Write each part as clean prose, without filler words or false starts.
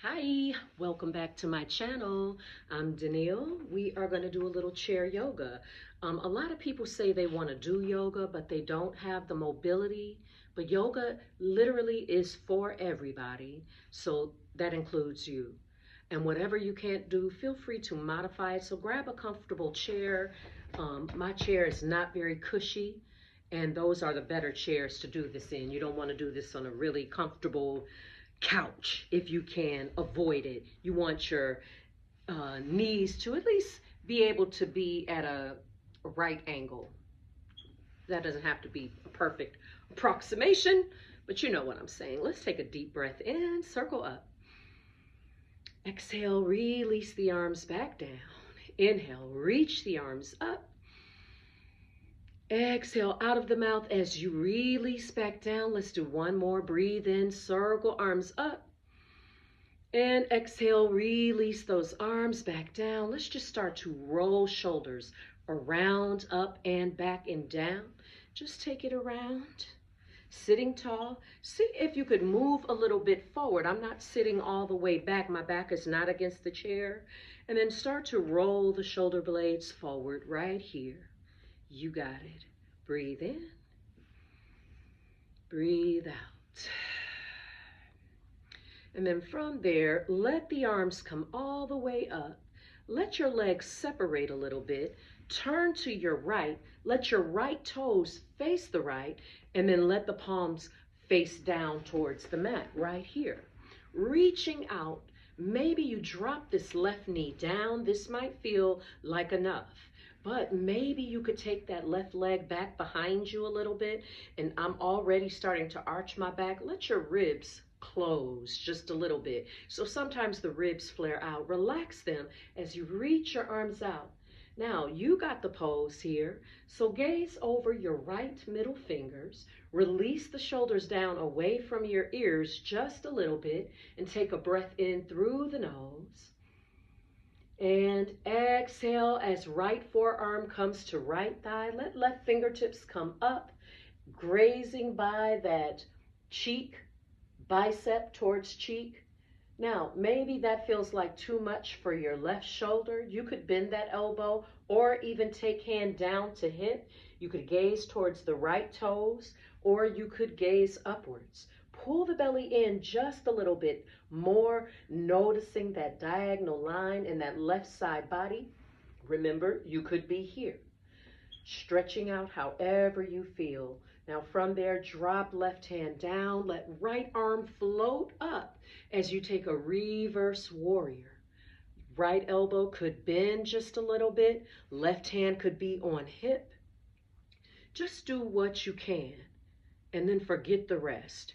Hi, welcome back to my channel. I'm Danielle. We are going to do a little chair yoga. A lot of people say they want to do yoga, but they don't have the mobility. But yoga literally is for everybody, so that includes you. And whatever you can't do, feel free to modify it. So grab a comfortable chair. My chair is not very cushy, and those are the better chairs to do this in. You don't want to do this on a really comfortable couch if you can avoid it. You want your knees to at least be able to be at a right angle. That doesn't have to be a perfect approximation, but you know what I'm saying. Let's take a deep breath in, circle up. Exhale, release the arms back down. Inhale, reach the arms up. Exhale out of the mouth as you release back down. Let's do one more. Breathe in, circle arms up. And exhale, release those arms back down. Let's just start to roll shoulders around, up, and back and down. Just take it around. Sitting tall. See if you could move a little bit forward. I'm not sitting all the way back. My back is not against the chair. And then start to roll the shoulder blades forward right here. You got it. Breathe in. Breathe out. And then from there, let the arms come all the way up. Let your legs separate a little bit. Turn to your right. Let your right toes face the right. And then let the palms face down towards the mat right here. Reaching out. Maybe you drop this left knee down. This might feel like enough. But maybe you could take that left leg back behind you a little bit. And I'm already starting to arch my back. Let your ribs close just a little bit. So sometimes the ribs flare out. Relax them as you reach your arms out. Now you got the pose here. So gaze over your right middle fingers. Release the shoulders down away from your ears just a little bit and take a breath in through the nose. And exhale as right forearm comes to right thigh. Let left fingertips come up, grazing by that cheek, bicep towards cheek. Now, maybe that feels like too much for your left shoulder. You could bend that elbow or even take hand down to hip. You could gaze towards the right toes or you could gaze upwards. Pull the belly in just a little bit more, noticing that diagonal line in that left side body. Remember, you could be here. Stretching out however you feel. Now from there, drop left hand down. Let right arm float up as you take a reverse warrior. Right elbow could bend just a little bit. Left hand could be on hip. Just do what you can and then forget the rest.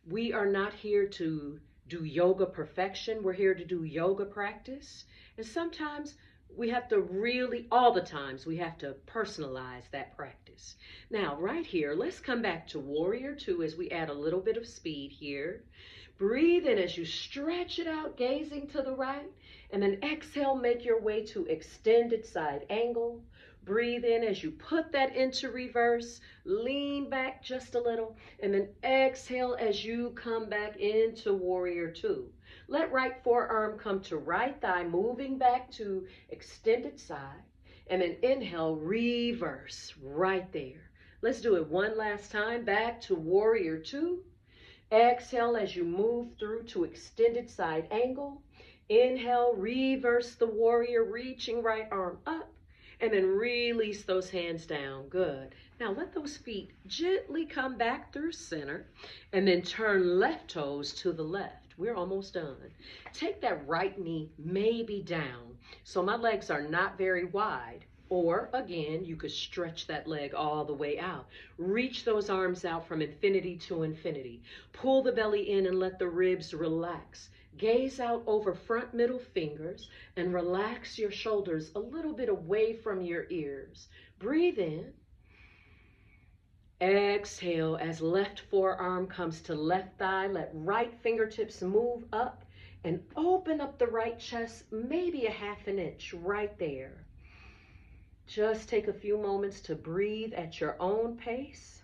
We are not here to do yoga perfection. We're here to do yoga practice. And sometimes we have to really, all the times, we have to personalize that practice. Now, right here, let's come back to Warrior Two as we add a little bit of speed here. Breathe in as you stretch it out, gazing to the right. And then exhale, make your way to extended side angle. Breathe in as you put that into reverse. Lean back just a little. And then exhale as you come back into Warrior Two. Let right forearm come to right thigh, moving back to extended side. And then inhale, reverse right there. Let's do it one last time. Back to Warrior Two. Exhale as you move through to extended side angle. Inhale, reverse the warrior, reaching right arm up. And then release those hands down. Good. Now let those feet gently come back through center. And then turn left toes to the left. We're almost done. Take that right knee maybe down. So my legs are not very wide. Or again, you could stretch that leg all the way out. Reach those arms out from infinity to infinity. Pull the belly in and let the ribs relax. Gaze out over front middle fingers and relax your shoulders a little bit away from your ears. Breathe in. Exhale as left forearm comes to left thigh. Let right fingertips move up and open up the right chest, maybe a half an inch right there. Just take a few moments to breathe at your own pace.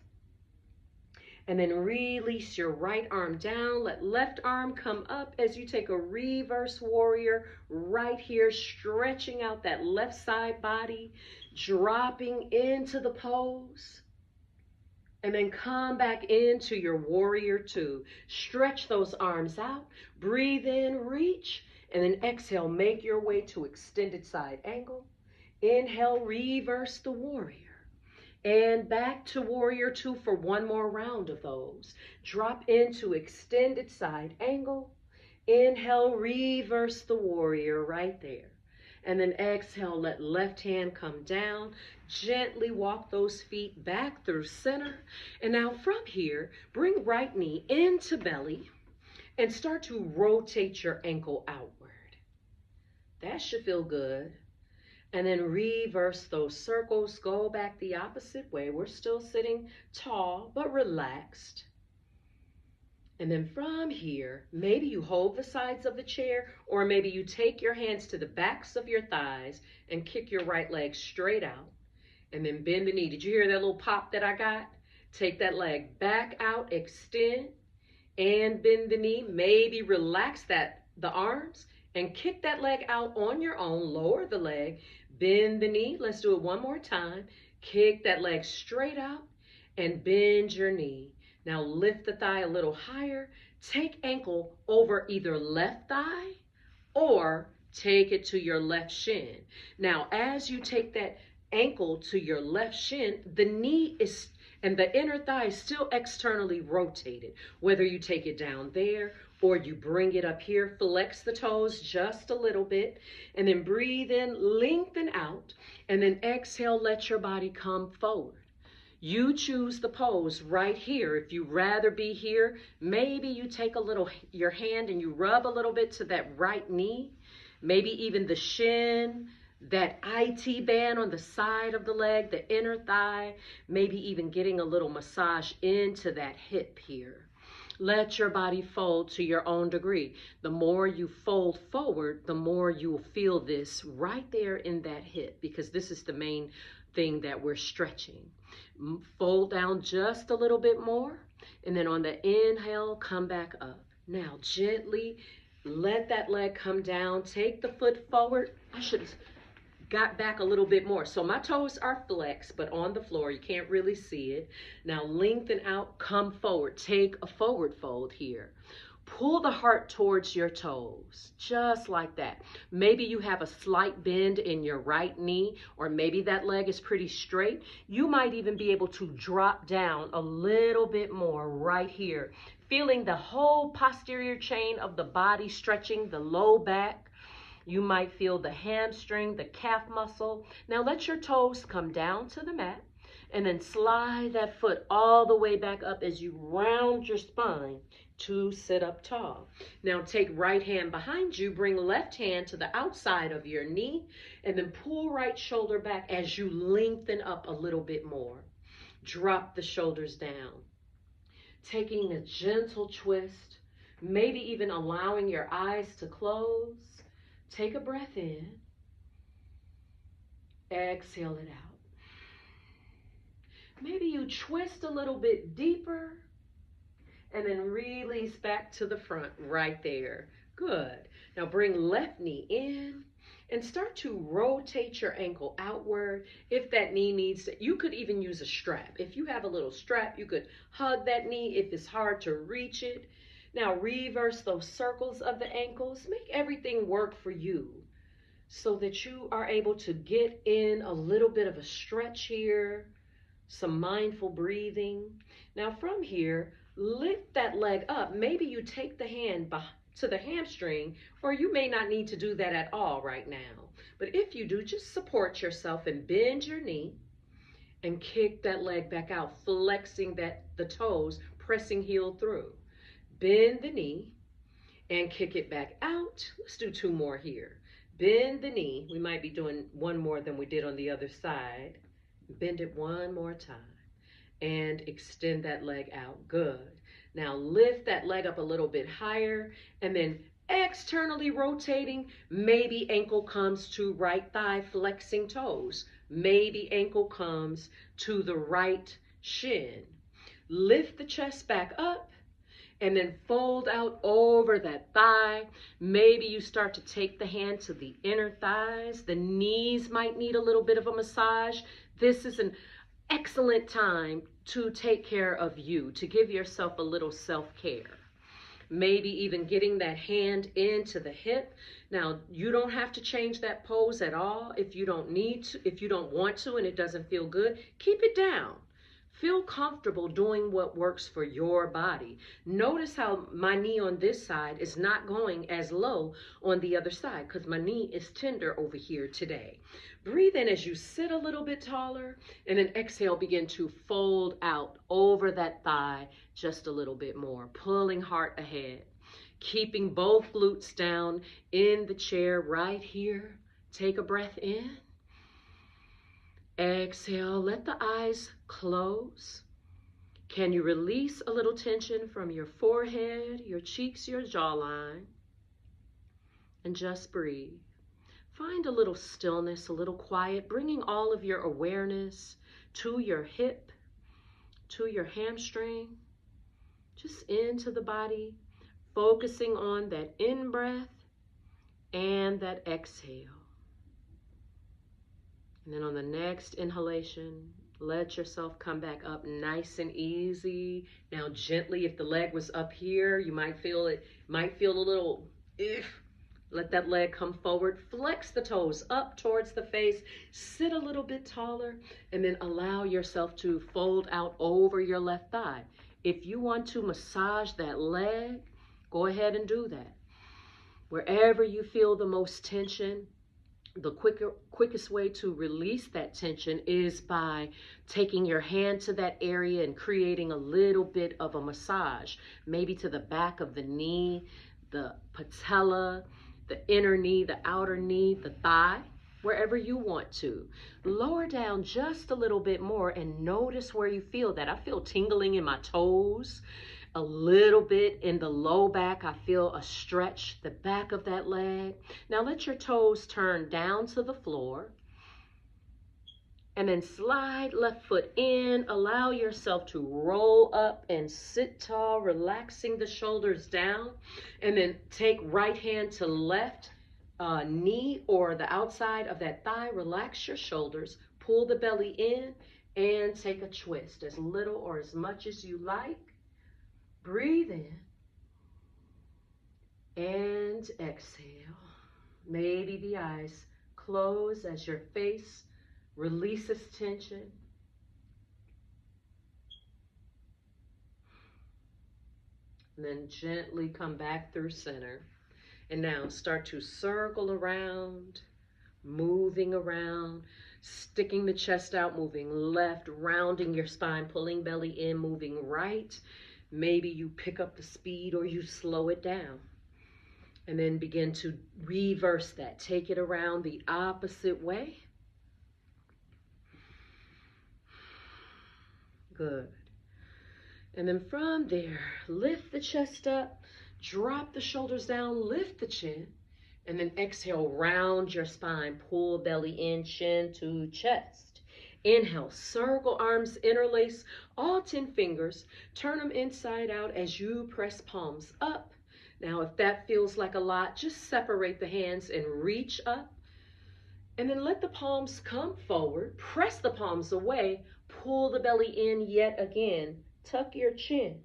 And then release your right arm down. Let left arm come up as you take a reverse warrior right here, stretching out that left side body, dropping into the pose. And then come back into your warrior two. Stretch those arms out. Breathe in, reach. And then exhale, make your way to extended side angle. Inhale, reverse the warrior. And back to warrior two for one more round of those. Drop into extended side angle. Inhale, reverse the warrior right there. And then exhale, let left hand come down. Gently walk those feet back through center. And now from here, bring right knee into belly and start to rotate your ankle outward. That should feel good. And then reverse those circles. Go back the opposite way. We're still sitting tall, but relaxed. And then from here, maybe you hold the sides of the chair, or maybe you take your hands to the backs of your thighs and kick your right leg straight out. And then bend the knee. Did you hear that little pop that I got? Take that leg back out, extend, and bend the knee. Maybe relax the arms and kick that leg out on your own. Lower the leg, bend the knee. Let's do it one more time. Kick that leg straight out and bend your knee. Now lift the thigh a little higher. Take ankle over either left thigh or take it to your left shin. Now, as you take that ankle to your left shin, the knee is and the inner thigh is still externally rotated. Whether you take it down there or you bring it up here, flex the toes just a little bit, and then breathe in, lengthen out, and then exhale, let your body come forward. You choose the pose right here. If you'd rather be here, maybe you take your hand and you rub a little bit to that right knee, maybe even the shin, that IT band on the side of the leg, the inner thigh, maybe even getting a little massage into that hip here. Let your body fold to your own degree. The more you fold forward, the more you will feel this right there in that hip, because this is the main thing that we're stretching. Fold down just a little bit more, and then on the inhale, come back up. Now gently let that leg come down. Take the foot forward. I should have got back a little bit more. So my toes are flexed, but on the floor, you can't really see it. Now lengthen out, come forward. Take a forward fold here. Pull the heart towards your toes, just like that. Maybe you have a slight bend in your right knee, or maybe that leg is pretty straight. You might even be able to drop down a little bit more right here, feeling the whole posterior chain of the body stretching, the low back. You might feel the hamstring, the calf muscle. Now let your toes come down to the mat, and then slide that foot all the way back up as you round your spine to sit up tall. Now take right hand behind you, bring left hand to the outside of your knee, and then pull right shoulder back as you lengthen up a little bit more. Drop the shoulders down. Taking a gentle twist, maybe even allowing your eyes to close. Take a breath in. Exhale it out. Maybe you twist a little bit deeper and then release back to the front right there. Good. Now bring left knee in and start to rotate your ankle outward. If that knee needs to, you could even use a strap. If you have a little strap, you could hug that knee if it's hard to reach it. Now reverse those circles of the ankles. Make everything work for you so that you are able to get in a little bit of a stretch here, some mindful breathing. Now from here, lift that leg up. Maybe you take the hand to the hamstring, or you may not need to do that at all right now. But if you do, just support yourself and bend your knee and kick that leg back out, flexing the toes, pressing heel through. Bend the knee and kick it back out. Let's do two more here. Bend the knee. We might be doing one more than we did on the other side. Bend it one more time and extend that leg out. Good. Now lift that leg up a little bit higher and then externally rotating. Maybe ankle comes to right thigh, flexing toes. Maybe ankle comes to the right shin. Lift the chest back up and then fold out over that thigh. Maybe you start to take the hand to the inner thighs. The knees might need a little bit of a massage. This is an excellent time to take care of you, to give yourself a little self-care. Maybe even getting that hand into the hip. Now, you don't have to change that pose at all if you don't need to, if you don't want to and it doesn't feel good. Keep it down. Feel comfortable doing what works for your body. Notice how my knee on this side is not going as low on the other side because my knee is tender over here today. Breathe in as you sit a little bit taller, and then exhale, begin to fold out over that thigh just a little bit more, pulling heart ahead, keeping both glutes down in the chair right here. Take a breath in. Exhale, let the eyes close. Can you release a little tension from your forehead, your cheeks, your jawline? And just breathe. Find a little stillness, a little quiet, bringing all of your awareness to your hip, to your hamstring, just into the body, focusing on that in-breath and that exhale. And then on the next inhalation, let yourself come back up nice and easy. Now gently, if the leg was up here, you might feel it, might feel a little, let that leg come forward. Flex the toes up towards the face. Sit a little bit taller, and then allow yourself to fold out over your left thigh. If you want to massage that leg, go ahead and do that. Wherever you feel the most tension, the quickest way to release that tension is by taking your hand to that area and creating a little bit of a massage, maybe to the back of the knee, the patella, the inner knee, the outer knee, the thigh, wherever you want to. Lower down just a little bit more and notice where you feel that. I feel tingling in my toes, a little bit in the low back. I feel a stretch, the back of that leg. Now let your toes turn down to the floor. And then slide left foot in. Allow yourself to roll up and sit tall, relaxing the shoulders down. And then take right hand to left knee or the outside of that thigh. Relax your shoulders. Pull the belly in and take a twist, as little or as much as you like. Breathe in and exhale. Maybe the eyes close as your face releases tension. And then gently come back through center. And now start to circle around, moving around, sticking the chest out, moving left, rounding your spine, pulling belly in, moving right. Maybe you pick up the speed or you slow it down. And then begin to reverse that. Take it around the opposite way. Good. And then from there, lift the chest up, drop the shoulders down, lift the chin, and then exhale, round your spine, pull belly in, chin to chest. Inhale, circle arms, interlace all 10 fingers, turn them inside out as you press palms up. Now, if that feels like a lot, just separate the hands and reach up. And then let the palms come forward, press the palms away, pull the belly in yet again, tuck your chin.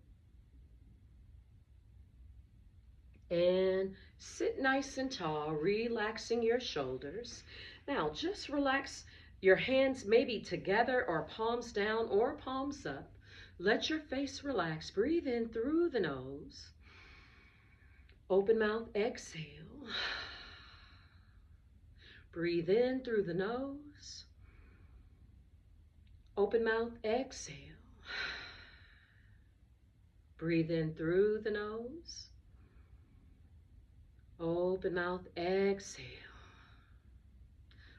And sit nice and tall, relaxing your shoulders. Now, just relax your hands maybe together or palms down or palms up. Let your face relax. Breathe in through the nose. Open mouth, exhale. Breathe in through the nose. Open mouth, exhale. Breathe in through the nose. Open mouth, exhale.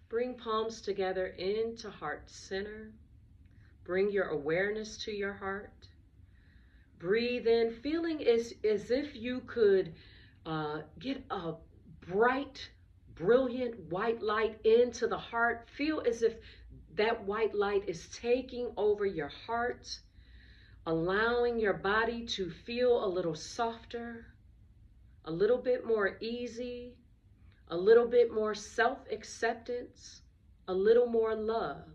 Bring palms together into heart center. Bring your awareness to your heart. Breathe in, feeling as if you could get a bright, brilliant white light into the heart. Feel as if that white light is taking over your heart, allowing your body to feel a little softer, a little bit more easy, a little bit more self-acceptance, a little more love,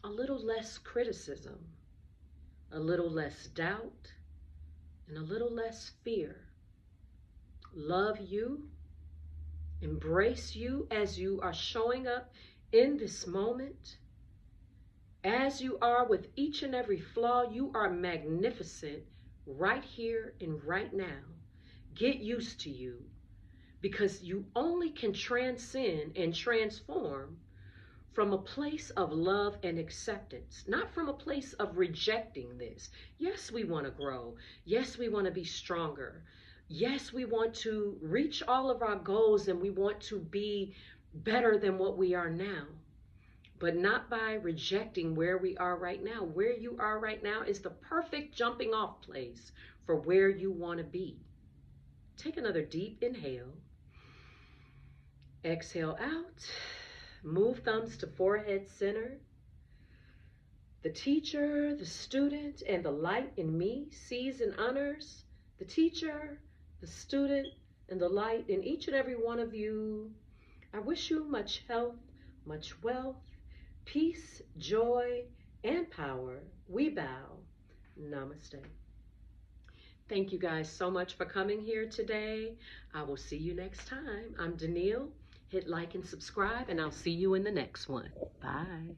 a little less criticism, a little less doubt, and a little less fear. Love you, embrace you as you are showing up in this moment. As you are with each and every flaw, you are magnificent right here and right now. Get used to you, because you only can transcend and transform from a place of love and acceptance, not from a place of rejecting this. Yes, we want to grow. Yes, we want to be stronger. Yes, we want to reach all of our goals and we want to be better than what we are now. But not by rejecting where we are right now. Where you are right now is the perfect jumping off place for where you want to be. Take another deep inhale. Exhale out. Move thumbs to forehead center. The teacher, the student, and the light in me sees and honors the teacher, the student, and the light in each and every one of you. I wish you much health, much wealth, peace, joy, and power. We bow. Namaste. Thank you guys so much for coming here today. I will see you next time. I'm Danielle. Hit like and subscribe, and I'll see you in the next one. Bye.